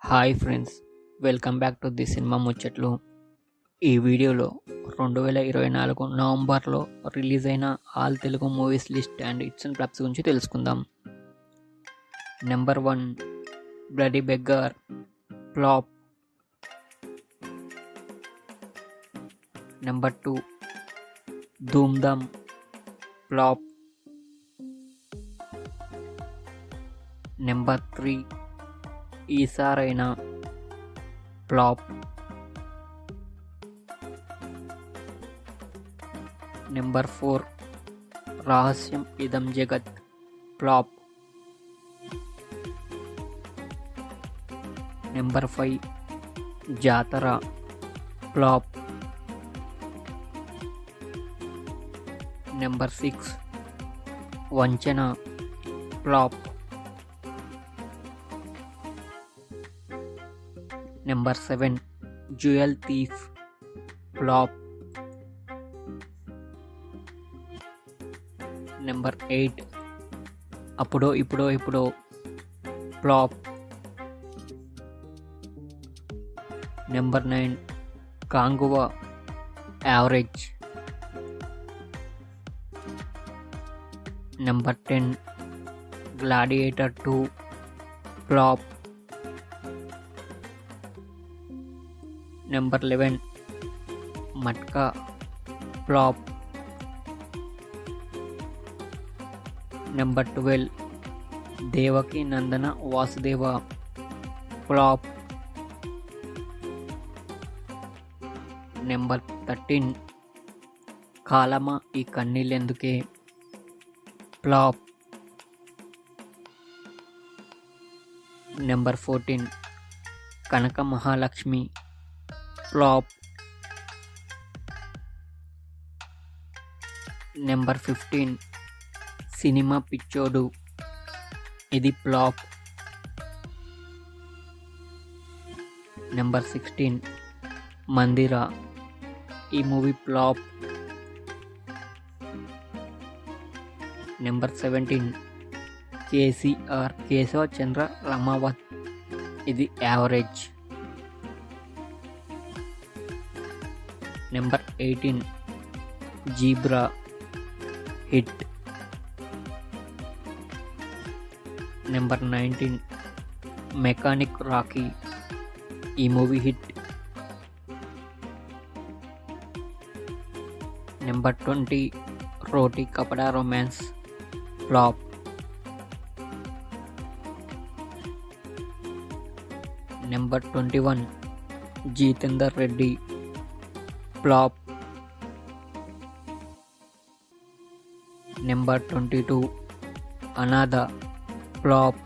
Hi friends, welcome back to the cinema ముచ్చట్లు. ఈ వీడియోలో 2024 నవంబర్లో రిలీజ్ అయిన all Telugu movies list and it's and clubs గురించి తెలుసుకుందాం. Number 1 bloody beggar flop. Number 2 Dhoom Dham flop. Number 3 ఈసారైనా ఫ్లాప్. నెంబర్ 4 రహస్యం ఇదం జగత్ ఫ్లాప్. నెంబర్ 5 జాతర flop. Number 6 Vanchana flop. Number 7 jewel thief flop. Number 8 Appudo Ippudo Eppudo flop. Number 9 Kanguva average. Number 10 Gladiator 2 flop. Number 11 Matka flop. Number 12 Devaki Nandana Vasudeva flop. Number 13 Kalama Ee Kanneellenduke flop. Number 14 Kanaka Mahalakshmi flop. Number 15 cinema Pichodu ఇది flop. Number 16 Mandira ఈ movie flop. Number 17 KCR Keshava Chandra Ramavath ఇది average. Number 18 Zebra hit. Number 19 mechanic Rocky ఈ movie hit. Number 20 Roti Kapda romance flop. Number 21 Jithender Reddy flop. Number 22 Anatha flop.